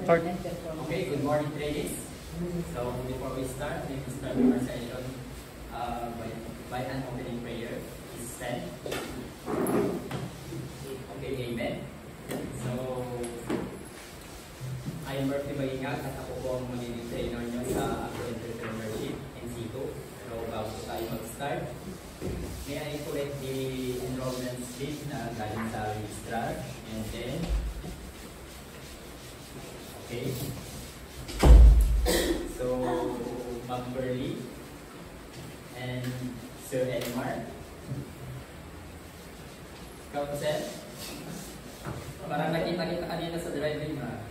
Start. Okay, good morning, ladies. So before we start, let me start our session by an opening prayer. Please stand. Okay, amen. So, I am Murphy Maingag at ako po ang magiging trainer nyo sa Agro-Entrepreneurship in situ. So, bago tayo mag-start, may I collect the enrollment slip na galing sa registrar, and then okay. So, Ma'am Burley and Sir Elmar. Ikaw po, Sir? Parang nakita kita kanina sa driving na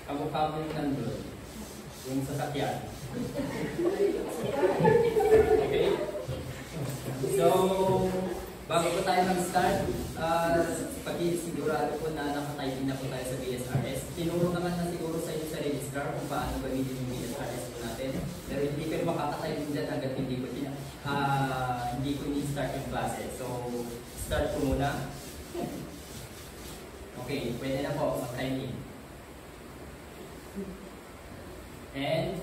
kamukha mo yung nandun, yung sasakyan. Okay? So, bago po tayo mag-start, pag-isigurado po na nakatyping na po tayo sa BSRS. Tinuro naman na siguro sa inyo sa registrar kung paano gamitin yung BSRS po natin. Pero hindi kayo makakatyping dyan hanggat hindi ko ni-start yung klase. So, start po muna. Okay, pwede na po mag-timing. And,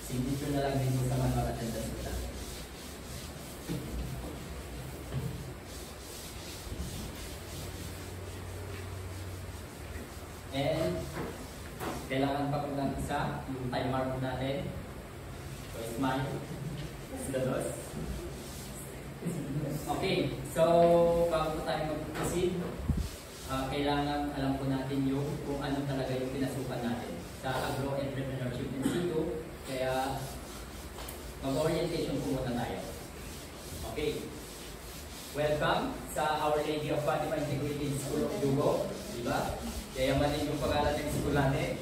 signature na lang din po sa manual attendance po natin. And, kailangan pa po ng isa, yung time mark natin. So, smile. Dados. Okay, so, bago tayo mag-proceed, kailangan alam po natin yung kung ano talaga yung pinasukan natin sa Agro-Entrepreneurship in situ. Kaya, mag-orientation po muna tayo. Okay. Welcome sa Our Lady of Fatima Integrated School of Dugo. Diba? Kaya manin yung pangalan ng school natin.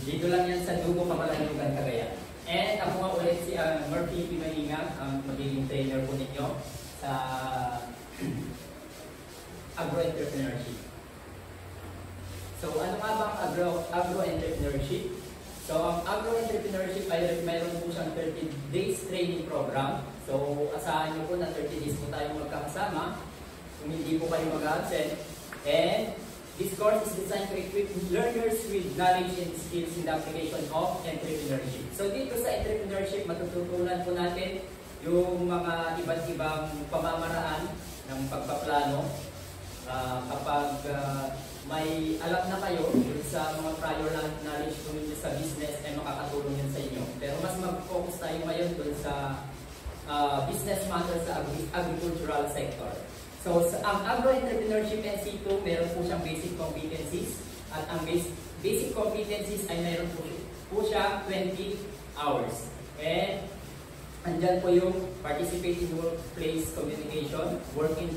Dito lang yan sa Dugo, Pamalanlugan, Cagayan. And ako nga ulit si Murphy Maingag, ang magiging trainer po ninyo sa Agro-Entrepreneurship. So, ano nga ba ang Agro-Entrepreneurship? So, ang Agro-Entrepreneurship ay mayroon po siyang 30 days training program. So, asahan nyo po na 30 days po tayong magkakasama kung hindi po kayo mag-absent. And this course is designed to equip learners with knowledge and skills in the application of entrepreneurship. So, dito sa entrepreneurship, matututunan po natin yung mga iba't ibang pamamaraan ng pagpaplano. Kapag may alam na kayo sa mga prior knowledge po ninyo sa business, ay makakatulong yun sa inyo. Pero mas mag-focus tayo ngayon dun sa business matters sa agricultural sector. So, ang Agro-Entrepreneurship in situ, meron po siyang basic competencies. At ang basic competencies ay meron po siya 20 hours. And andyan po yung participate in workplace communication, work in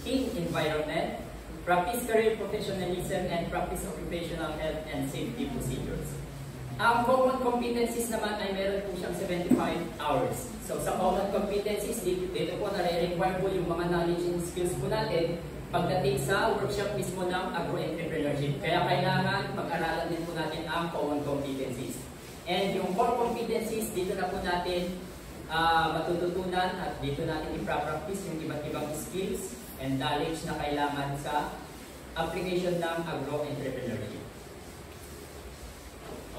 team environment, practice career professionalism, and practice occupational health and safety procedures. Ang common competencies naman ay meron po siyang 75 hours. So sa common competencies, dito po nare-require po yung mga knowledge and skills po natin pagdating sa workshop mismo ng agro-entrepreneurship. Kaya kailangan pag-aralan din po natin ang common competencies. And yung core competencies, dito na po natin matututunan at dito natin ipapractice yung iba't ibang skills and knowledge na kailangan sa application ng agro-entrepreneurship.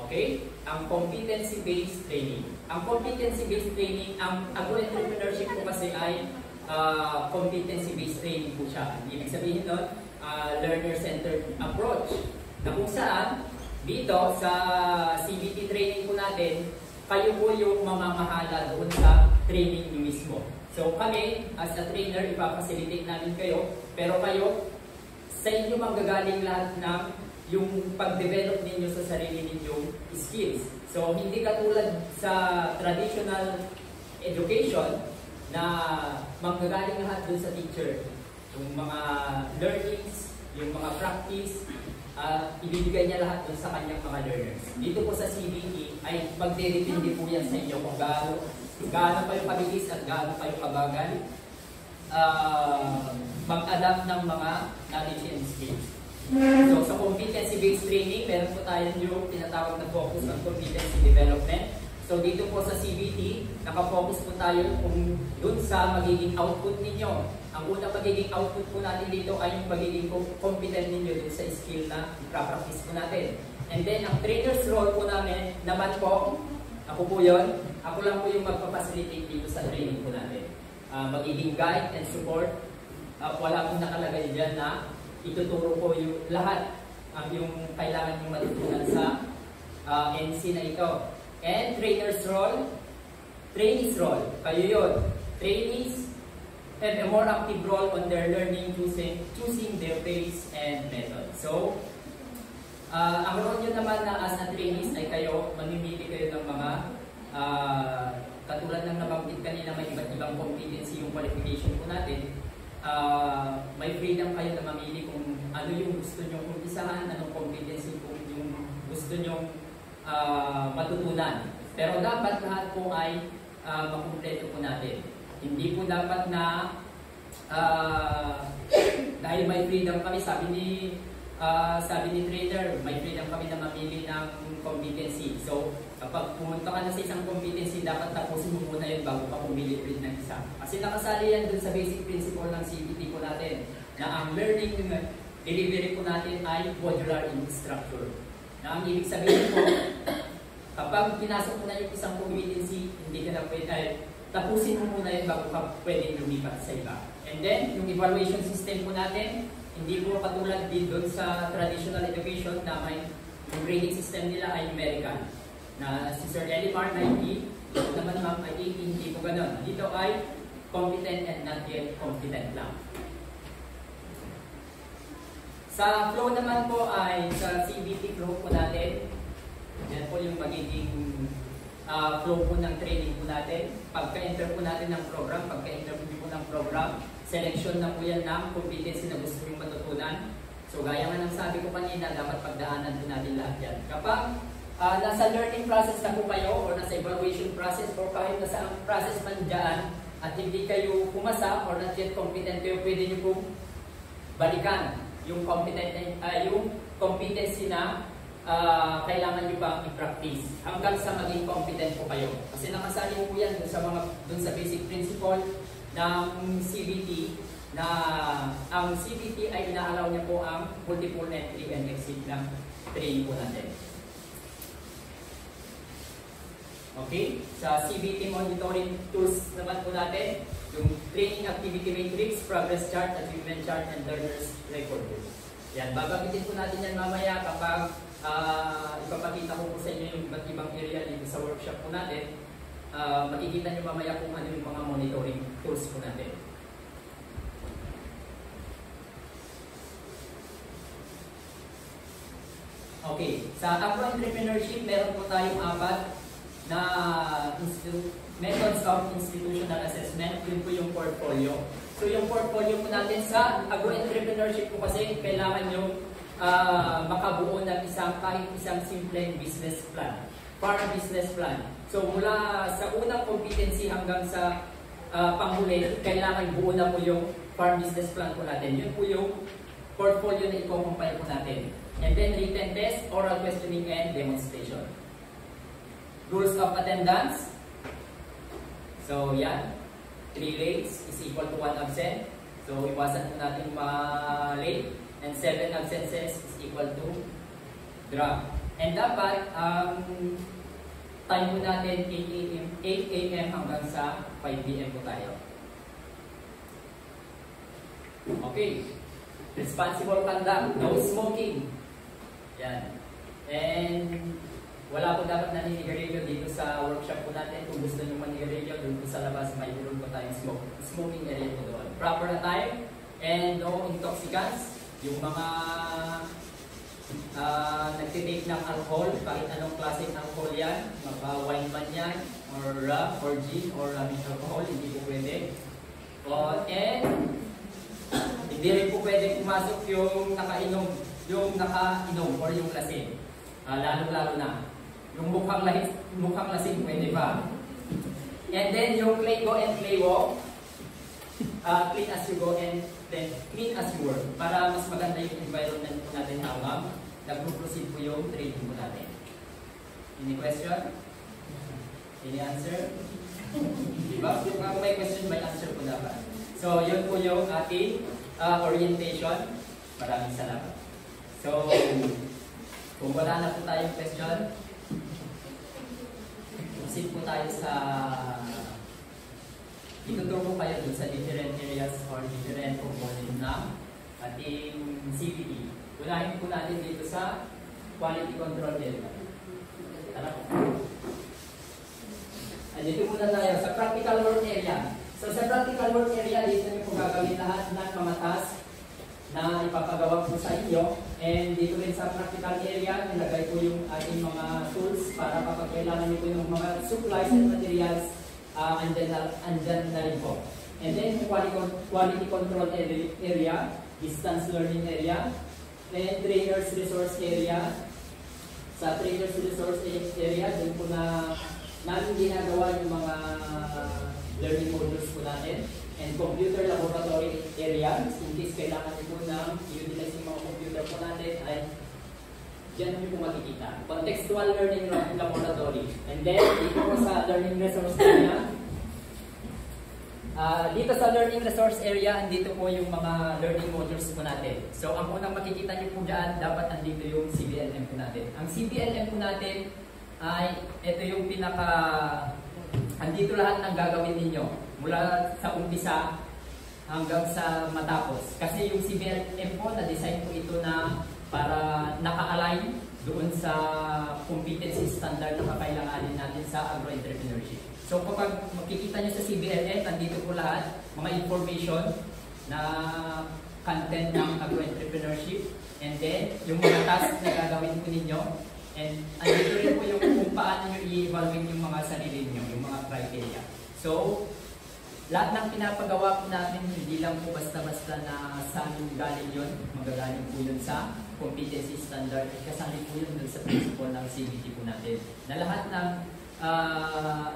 Okay? Ang competency-based training. Ang competency-based training, ang agro-entrepreneurship po kasi ay competency-based training po siya. Ibig sabihin nun, learner-centered approach. Na kung saan, dito sa CBT training po natin, kayo po yung mamamahala doon sa training niyo mismo. So kami, as a trainer, ipapacilitate namin kayo, pero kayo, sa inyo manggagaling lahat ng yung pag-develop ninyo sa sarili ninyong skills. So hindi katulad sa traditional education na manggagaling lahat doon sa teacher. Yung mga learnings, yung mga practice, ibibigay niya lahat doon sa kanyang mga learners. Dito po sa CBT ay magdedepende po yan sa inyo kung gaano kayo kabilis at gaano kayo kabagal mag-adapt ng mga knowledge and skills. So sa competency-based training, meron po tayo yung tinatawag na focus on competency development. So dito po sa CBT, nakafocus po tayo kung dun sa magiging output ninyo. Ang unang magiging output po natin dito ay yung magiging competent ninyo dun sa skill na i-practice po natin. And then, ang trainer's role po namin naman po, ako po yun, ako lang po yung magpapacilitate dito sa training po natin. Magiging guide and support. Wala pong nakalagay dyan na ituturo ko yung lahat yung kailangan nyo matutunan sa NC na ito. And trainer's role, trainee's role, kayo yun. Trainees have a more active role on their learning, choosing their pace and method. So, ang role nyo naman na as a trainees ay kayo, mamimili kayo ng mga katulad ng nabanggit kanina, may iba't ibang competency yung qualification po natin. May freedom kayo na mamili kung ano yung gusto nyo umpisahan, anong competency po yung gusto nyo matutunan. Pero dapat lahat po ay makumpleto po natin. Hindi po dapat na dahil may freedom kami, sabi ni trainer, may freedom kami na mamili ng competency. So, kapag pumunta ka na sa isang competency, dapat tapusin mo muna yun bago ka pumili ulit ng isa. Kasi nakasali yan dun sa basic principle ng CBT po natin, na ang learning delivery po natin ay modular in structure. Na ang ibig sabihin po, kapag pinasok mo na yung isang competency, hindi ka na pwede, tapusin mo muna yun bago ka pwedeng lumipat sa iba. And then, yung evaluation system po natin, hindi po katulad din doon sa traditional education na may yung grading system nila ay numerical. Na si Sir Elimar 90, naman ma'am ay 80, hindi po ganun. Dito ay competent and not yet competent lang. Sa flow naman po ay sa CBT flow po natin. Yan po yung magiging flow po ng training po natin. Pagka-enter po natin ng program, pagka-interview po ng program, selection na po yan ng competency na gusto nyo matutunan. So gaya nga ng sabi ko kanina, dapat pagdaanan po natin lahat yan. Kapag nasa learning process na po kayo or nasa evaluation process or kahit nasa process man dyan at hindi kayo pumasa or not yet competent kayo, pwede nyo po balikan yung competency na kailangan nyo pang i-practice hanggang sa maging competent po kayo. Kasi nakasali po yan dun sa basic principle ng CBT na ang CBT ay inaalaw niya po ang multiple entry and exit ng training po natin. Okay? Sa CBT monitoring tools naman po natin, yung training activity matrix, progress chart, achievement chart, and learner's record. Yan, babagitin po natin yan mamaya kapag ipapakita ko po sa inyo yung iba't ibang area dito sa workshop po natin. Makikita nyo mamaya kung ano yung mga monitoring tools po natin. Okay, sa agro-entrepreneurship, meron po tayong 4 na methods of institutional assessment. Yun po yung portfolio. So yung portfolio po natin sa agro-entrepreneurship po kasi kailangan nyo makabuo ng kahit isang simpleng business plan, farm business plan. So mula sa unang competency hanggang sa panghuli, kailangan buo na po yung farm business plan po natin. Yun po yung portfolio na i-compile po natin. And then written test, oral questioning, and demonstration. Rules of attendance. So yan, 3 lates is equal to 1 absent. So iwasan po natin ma-late. And 7 absences is equal to drop. And dapat time po natin 8 a.m. hanggang sa 5 p.m. po tayo. Okay. Responsible conduct. No smoking. Yan. And wala po dapat naninigarilyo dito sa workshop po natin. Kung gusto nyo manigarilyo, doon po sa labas may doon po tayong smoking area po doon. Proper attire and no intoxicants. Yung mga nagtitake ng alcohol, kahit anong klaseng alcohol yan, wine man yan, or rum, or gin, or alcohol, hindi po pwede. And hindi rin po pwede pumasok yung nakainom, or yung lasing. Lalo-lalo na. Yung mukhang lasing, pwede ba? And then yung play go and play walk, clean as you go and then clean as you work. Para mas maganda yung environment po natin habang nag-proceed po yung training po natin. Any question? Any answer? Diba? Kung may question, may answer po dapat. So, yun po yung ating orientation. Maraming salamat. So, kung wala na po tayong question, proceed po tayo sa ituturo ko kayo dun sa different areas or different component ng ating CPT. Unahin po natin dito sa quality control area. Tara po. Dito muna tayo sa practical work area. So sa practical work area, dito nyo po gagawin lahat ng mga task na ipapagawa po sa inyo. And dito rin sa practical area, nilagay po yung ating mga tools para kapag kailangan nyo po yung mga supplies and materials, andyan na rin po. And then quality control area, distance learning area, and trainers resource area. Sa trainers resource area, dun po na namin ginagawa yung mga learning modules po natin. And computer laboratory area, in case kailangan nyo po na i-utilize yung mga computer po natin, ay dyan nyo po makikita. Contextual learning laboratory. And then, dito po sa learning resource area, dito sa learning resource area, andito po yung mga learning modules po natin. So, ang unang makikita nyo po dyan, dapat andito yung CBLM po natin. Ang CBLM po natin ay, ito yung andito lahat ng gagawin ninyo. Mula sa umpisa hanggang sa matapos. Kasi yung CBLM po, na-design po ito na para naka-align doon sa competency standard na kakailanganin natin sa agro-entrepreneurship. So kapag makikita nyo sa CBLM, nandito po lahat, mga information na content ng agro-entrepreneurship, and then yung mga tasks na gagawin po ninyo, and andito rin po yung kung paano nyo i-evaluate yung mga sarili nyo, yung mga criteria. So, lahat ng pinapagawa po natin, hindi lang po basta-basta na saan yung galing yun, magagaling po yun sa competency standard, kasali po yun dun sa principle ng CBT po natin. Na lahat ng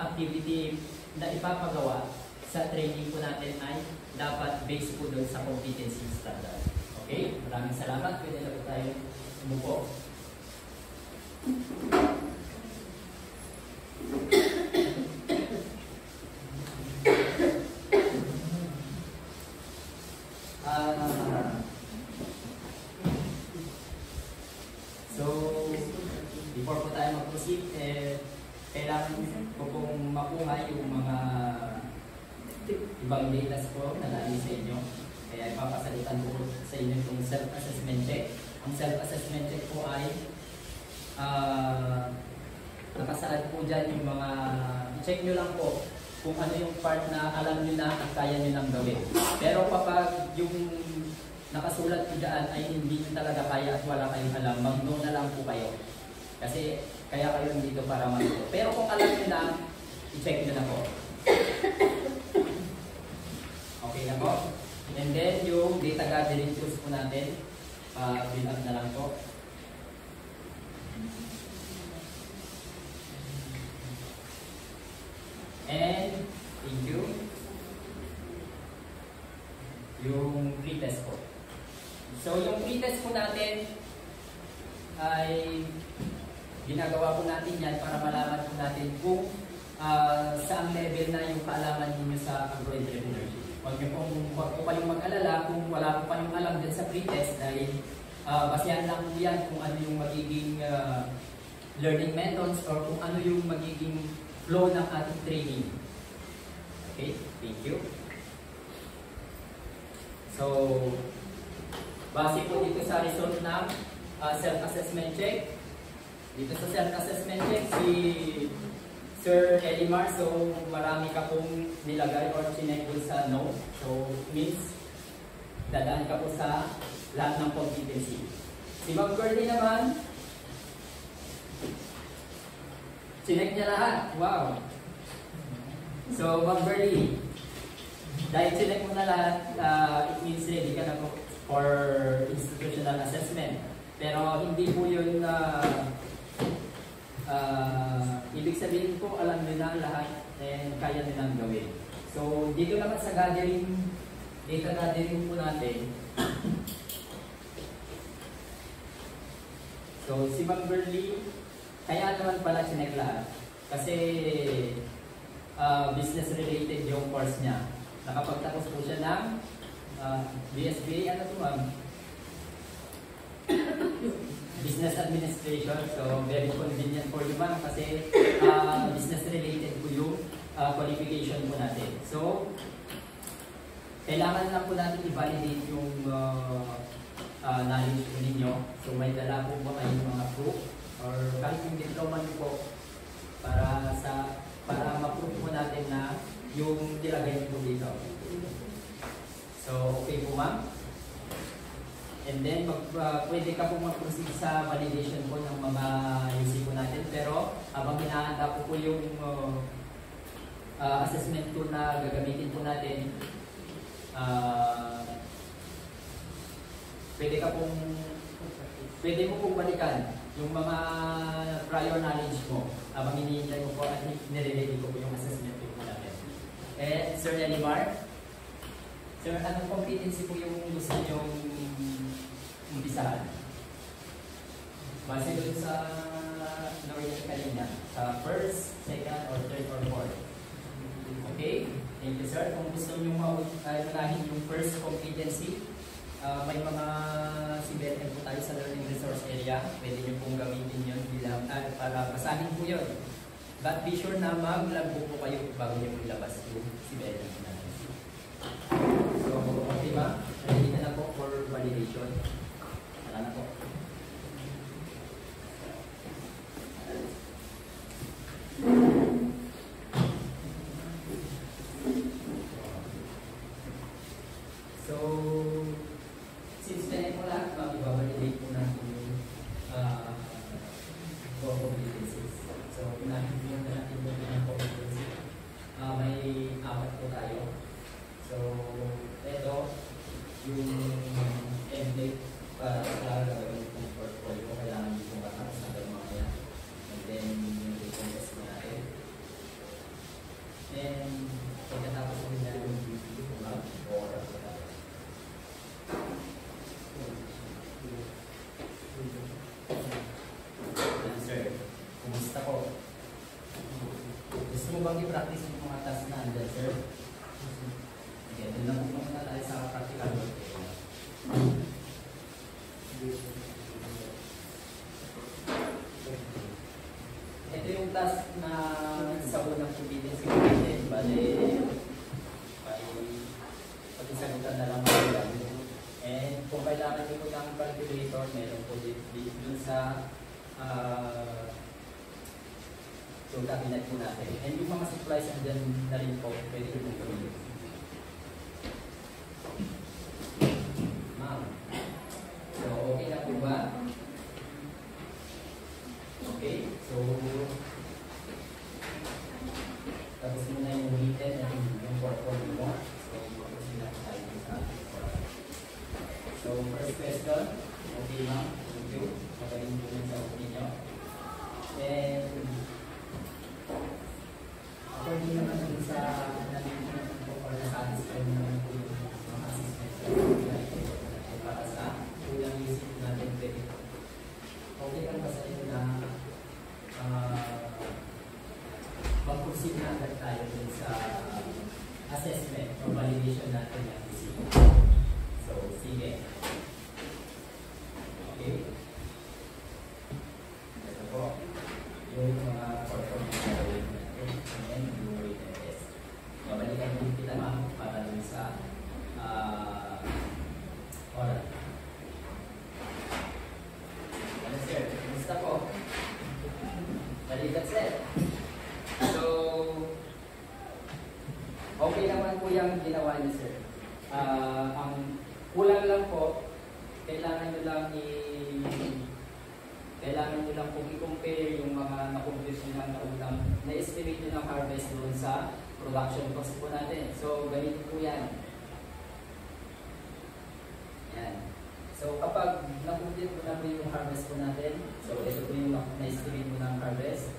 activity na ipapagawa sa training po natin ay dapat based po dun sa competency standard. Okay? Maraming salamat. Pwede na po tayo umupo. So, before po tayo mag-proceed, kailangan ko pong makuha yung mga ibang data po na nais sa inyo. Kaya ipapasalitan ko sa inyo itong self-assessment check. Ang self-assessment check po ay nakasaad po dyan yung mga, i-check nyo lang po kung ano yung part na alam nyo na at kaya nyo lang gawin. Pero kapag yung nakasulat po dyan ay hindi nyo talaga kaya at wala kayong alam, mag-no na lang po kayo. Kasi kaya kayo dito para matuto. Pero kung alam nyo na, i-check nyo na po. Okay na po? And then yung data gathering tools po natin, build up na lang po. And thank you. Yung pretest po. So yung pretest po natin ay ginagawa po natin yan para malaman po natin kung saan level na yung kaalaman ninyo sa agro-entrepreneurship. Huwag po kayong mag-alala kung wala po kayong alam din sa pretest dahil basehan lang po yan kung ano yung magiging learning methods or kung ano yung magiging flow ng ating training. Okay, thank you. So, base po dito sa result ng self-assessment check. Dito sa self-assessment check, si Sir Elimar, so marami ka pong nilagay or chinek sa no. So, means, dadaan ka po sa lahat ng competency. Si Ma'am Curly naman, chinek niya lahat. Wow! So, Ma'am Curly, dahil chinek mo na lahat, it means ready ka na po for institutional assessment. Pero hindi po yun ibig sabihin po, alam nyo na lahat and kaya nyo nang gawin. So, dito naman sa gathering, data gathering po natin. So, si Ma'am Burley, kaya naman pala chinek lahat. Kasi business related yung course niya. Nakapagtapos po siya ng BSBA, ano to ma'am? Business Administration. So very convenient for you ma'am kasi business related po yung qualification po natin. So kailangan lang po natin i-validate yung knowledge po ninyo. So may dala po ba kayong mga proof or kahit yung diploma niyo po para ma-prove po natin na yung nilagay niyo po dito. So okay po ma'am. And then pwede ka po mag-proceed sa validation po ng mga UC po natin. Pero habang hinahanda po yung assessment tool na gagamitin po natin, pwede mo pong balikan yung mga prior knowledge mo habang hinihintay mo po at nire-ready ko po yung assessment tool po natin. And Sir Elimar, Sir, anong competency po yung gusto nyong umpisahan? Base doon sa nawin kanina, sa first, second, or third, or fourth. Okay? Thank you, sir. Kung gusto nyo maunahin yung first competency, may mga CBNM po tayo sa learning resource area. Pwede nyo pong gamitin yun bilang, para basahin po yun. But be sure na mag-logbook po kayo bago nyo ilabas yung CBNM po natin. So, okay ba? Ready na po for validation. Wala na po. So, since kaya po lahat, i-validate po natin yung core competencies. So, unahin po natin yung competency. May apat po tayo. So, ito, yung template para gagawin itong portfolio. Kailangan nyo pong katapos na gawin mga yan. And then, yung test po natin. And, pagkatapos po nila yung oral po natin. Sir, kumusta po? Gusto mo bang i-practice yung mga task na andyan, sir? Okay, doon lang po muna tayo sa practical work. Ito yung task na sa unang competency natin. Bale, pag-isagutan na lang mga gamit. And kung kailangan nyo po ng calculator, meron po dun sa so cabinet po natin. And yung mga supplies andyan na rin po, pwede ko pong gawin. Ma'am. So, okay na po ba? Okay. So, tapos muna yung written at yung portfolio mo. So, tapos na po tayo sa so, first question. Okay, ma'am. Thank you. Magaling po sa opinion. And, according naman din sa nalilin po or nasatisfy naman po yung mga assessment para sa kulang isip natin pwede. Okay lang ba sa inyo na mag-proceed na agad tayo dun sa assessment o validation natin ng isip. So, sige. Okay. Ito po. Yung mga performance natin and yung written test. Mabalikan din kita ma'am para dun sa oral. Ano sir? Kumusta po? Balikan sir. So, okay naman po yung ginawa niyo sir. Ang kulang lang po, kailangan nyo lang po i-compare yung mga na-compute nyo lang na utang na-estimate nyo ng harvest doon sa production cost po natin. So, ganito po yan. Yan. So, kapag na-compute mo na po yung harvest po natin, so ito po yung na-estimate mo ng harvest.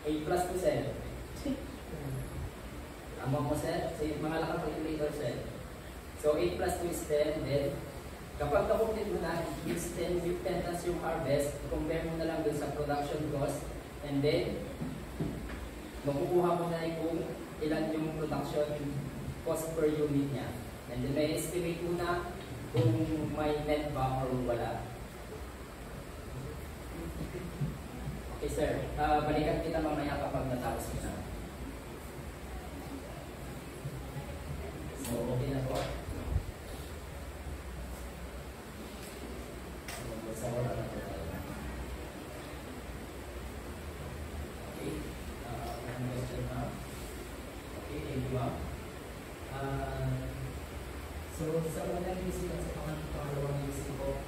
8 plus po sir. Amang mo sir, so yung mga calculator sir. So 8 plus 2 is 10, then kapag na-complete mo na, it's 10 times yung harvest, compare mo na lang dun sa production cost, And then, makukuha mo na kung ilan yung production cost per unit niya. And then may estimate ko na kung may net ba or wala. Okay sir, balikan kita mamaya kapag natapos ko na. So okay na po. So sa oras na po tayo. Okay, one question na. Okay, thank you ma'am. So sa unang isip at sa pangalawang isip ko,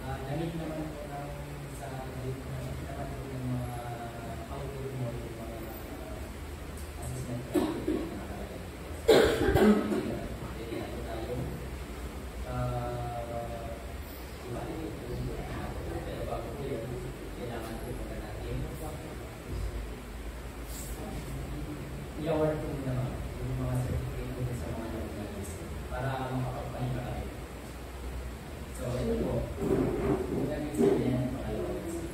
namit naman po ng sa namit naman po ng mga output mo, yung mga assessment criteria na pwede na po tayo i-validate po yung pero bago po yun, kailangan po muna natin i-award po naman yung mga certificate po sa mga nag-analysis para makapagpahinga kayo. So, ito po. Huwag sabihin ng pangalawang isip.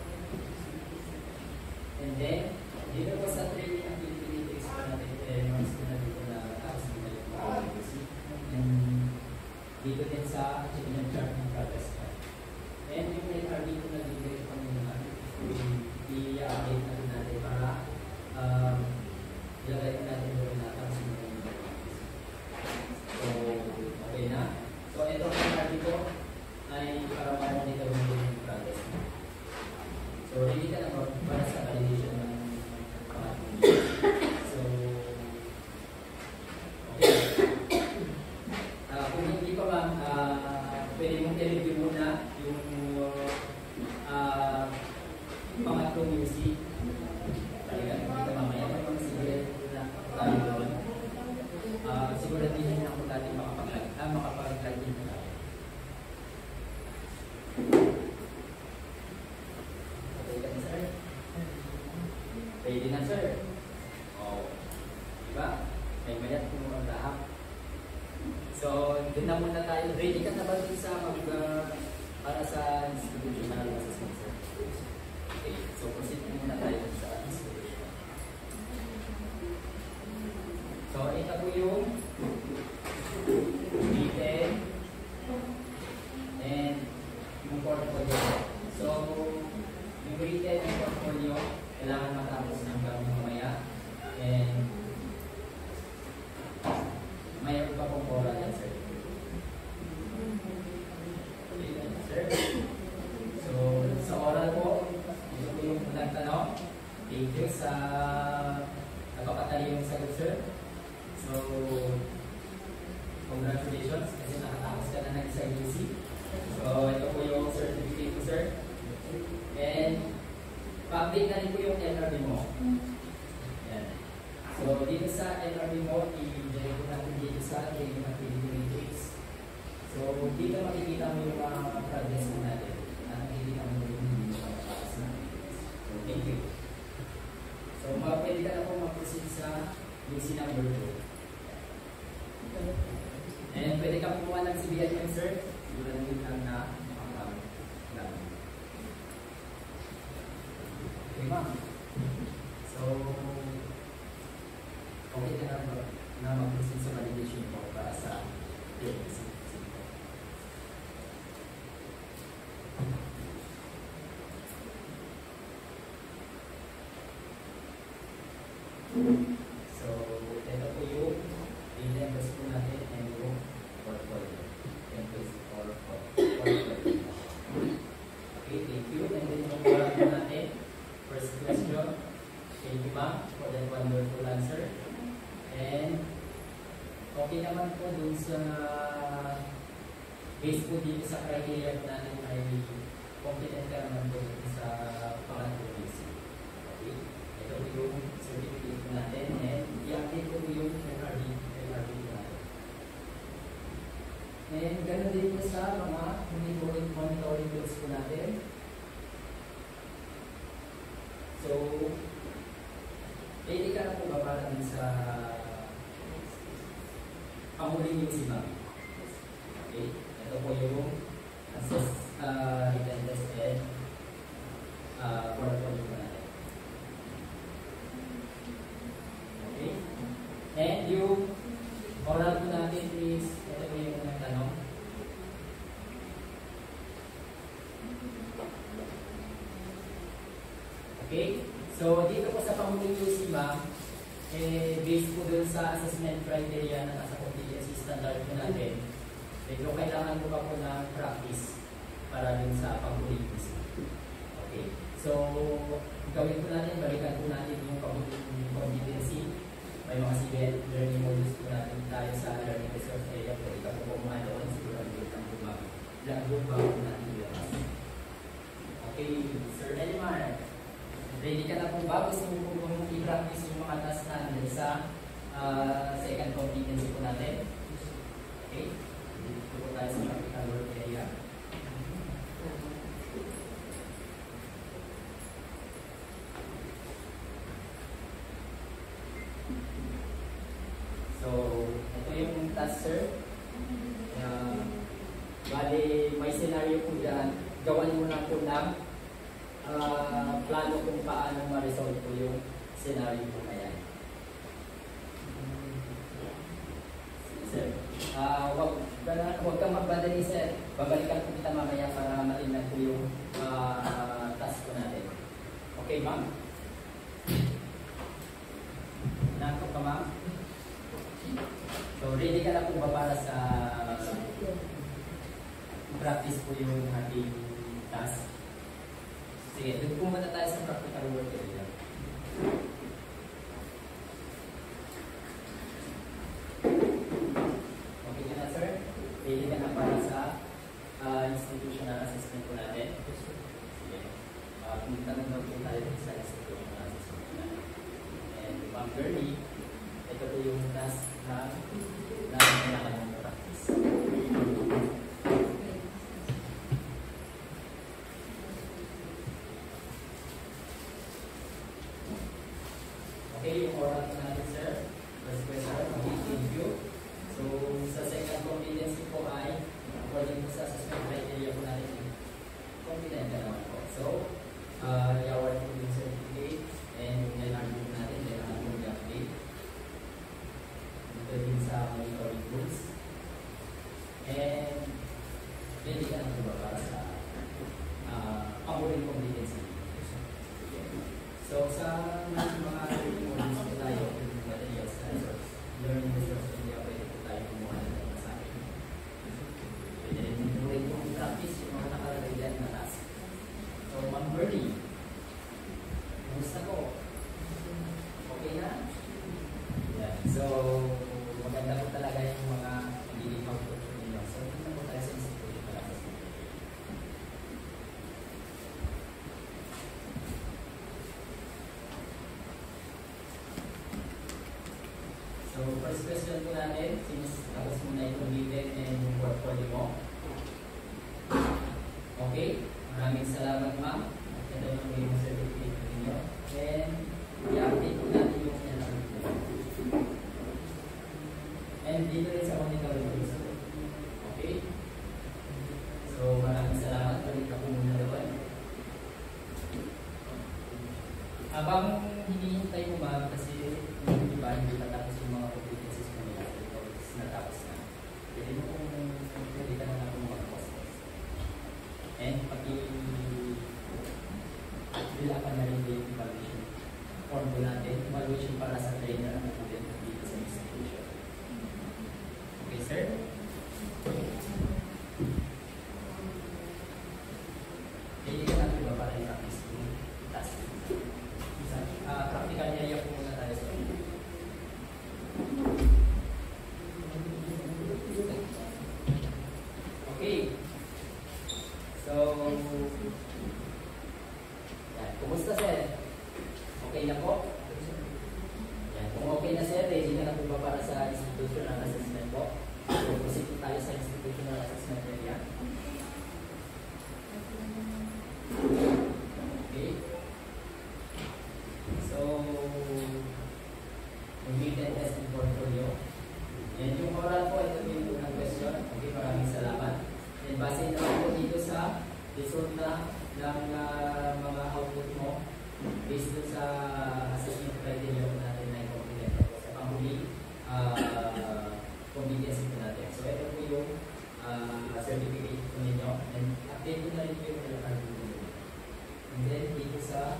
And then, dito po sa training activity dito, explain natin mas na dito na tapos dito yung pangalawang isip. And dito din sa achievement chart ng progress chart. And yung LRD ko na dito yung pangalaman, i-update natin natin para ilagay natin doon na tapos dito yung pangalawang isip. So, okay na. So, ito ang LRD ko ay para ma-monitor mo yung progress mo. So, ready ka na para sa validation ng pangatong. So, okay. Kung hindi pa ma'am, pwede mong i-review muna yung pangatlong UC. Talagang hindi ka mamaya pa mga sigurado na tayo doon. Siguradihin na kung natin makapag-login na tayo. Okay ka na sir? Pwede na sir? Oo. Diba? May mayat kung ang lahat. So, doon na muna tayo. Ready ka na ba dun sa para sa institutional assessment sir? Okay. So, proceed muna tayo sa institutional. So, ito po yung written and yung portfolio. So, yung written and portfolio, kailangan matapos hanggang mamaya. And mayroon pa pong oral yan, sir. Okay, sir. So, sa oral po, ito po yung unang tanong. Thank you sa napakatalinong sagot, sir. So, congratulations kasi nakatapos ka na ng isang UC. So, ito po yung certificate ko, sir. And, pa-update na rin po yung LRB mo. Yan. So, dito sa LRB mo, i-direct ko natin dito sa training activity matrix. So, dito makikita mo yung mga progress mo natin. Nakikita mo yung pagpapas na. So, thank you. So, pwede ka na po mag-proceed sa UC number 2. And pwede ka kumuha ng CBLM, sir. Siguraduhin lang na makakalaman. Okay, ma'am. So, okay na mag-proceed sa validation po para sa PLC. So, ito po yung i-levels po natin and yung portfolio. Templates for portfolio. Okay, thank you. And then yung oral po natin. First question. Thank you ma'am for that wonderful answer. And okay naman po dun sa base po dito sa criteria po natin ay competent ka naman po sa pangatlo basic. Okay. Ito po yung certificate po natin and i-update po yung LRD po natin. And ganoon din po sa mga monitoring tools po natin. So, pwede ka na po ba para sa pamuling yung si ma'am? Okay. Ito po yung assess, written test and portfolio po natin. Okay? So, dito po sa panghuling QC, ma'am, based po dun sa assessment criteria na nasa competency standard po natin, medyo kailangan mo pa po ng practice para dun sa panghuling QC. Okay? So, gawin po natin, balikan po natin yung competency. May mga civil learning modules po natin tayo sa learning resource area. Pwede ka po kumuha doon, siguro ang dito ng bumag. Lang ba po natin ilabas. Okay, Sir Elimar. Ready ka na po ba? Gusto mo po i-practice yung mga task natin sa second competency po natin? Okay, dito po tayo sa practical work area. So, ito yung task, sir. Bali, may scenario po dyan. Gawan mo na po ng plano kung paano ma-resolve po yung scenario po na yan. Sir, huwag kang magbadali, sir. Babalikan po kita mamaya para matinag po yung task po natin. Okay, ma'am? Nakap ka, ma'am? So, ready ka na po ba para sa practice po yung ating task? Sige, doon po muna tayo sa practical work area. Okay ka na, sir? Ready ka na para sa institutional assessment po natin? Sige. Pumunta na daw po tayo sa institutional assessment po natin. And Ma'am Girlie, ito po yung task na kailangan mong practice. Okay, yung oral po natin, sir. First question, review. So, sa second competency po ay, according po sa assessment criteria po natin, competent ka naman po. So, i-award po yung certificate and yung LRB po natin, kailangan po i-update. Ito din sa monitoring tools. And, pwede ka naman ba para sa panghuling competency. So, sa mga modules po tayo, materials, learning resource, hindi pwede po tayo kumuha ng mga sa akin. Pwede rin po rin yung practice, yung mga nakalagay dyan na task. So, Ma'am Birdie, kumusta ko? Okay na? Yeah. So, maganda po talaga yung mga magiging output po ninyo. So, tingnan po tayo sa institution na lang. So, first question po natin, since tapos muna itong written and yung portfolio mo. Okay, maraming salamat, ma'am. Ito yung certificate ninyo. And, i-update po natin yung LRB. And dito rin sa monitoring tools. Okay? So, maraming salamat. Balik ako muna doon. Habang hinihintay mo, ma'am, kasi yung iba hindi natapos yung mga competencies mo nila. Ito is natapos na. Pwede mo kung pwede ka na lang kung mag-post. And pag-ilapan na rin yung evaluation form po natin. Evaluation para sa trainer na student dito sa institution. Okay, sir? Pwede ka natin ba para i-practice yung task? Practical area po muna tayo sa inyo. Okay. So, yan. Kumusta, sir? Okay na po? Yan. Kung okay na, sir, ready na po ba para sa institutional assessment po? So, proceed po tayo sa institutional assessment area. Okay. So, yung written test and portfolio. Yan yung oral po, ito yung unang question. Okay, maraming salamat. And base naman po dito sa resulta ng mga output mo based dun sa assessment criteria po natin na incomplete po sa panghuli competency po natin. So, ito po yung certificate po ninyo. And update ko na rin po yung LRB po ninyo. And then, dito sa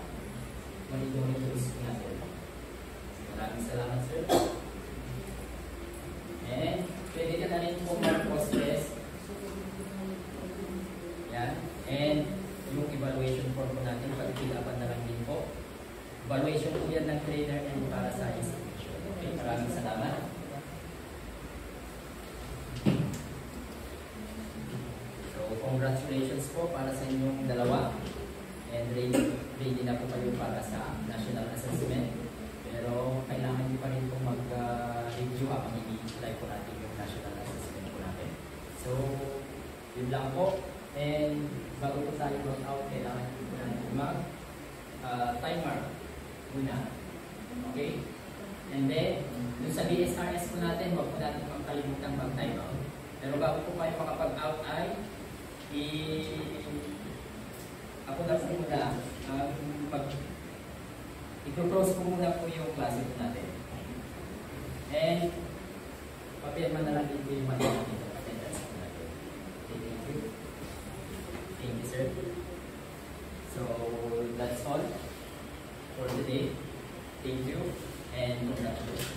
sigapan na lang din po. Evaluation po yan ng trainer and para sa institution. Okay, maraming salamat. So, congratulations po para sa inyong dalawa. And ready na po kayo para sa national assessment. Pero kailangan nyo pa rin po mag-review habang i-apply po natin yung national assessment po natin. So, yun lang po. And bago po tayo mag-out, kailangan po natin mag-timer muna. Okay? And then, dun sa BSRS po natin, huwag po natin magkalimutan mag-time out. Pero bago po kayo makapag-out ay ako na po muna i-close po muna po yung klase po natin. And papirma na lang dito yung attendance po natin. Okay, thank you. Thank you, sir. So, that's all for today. Thank you and congratulations.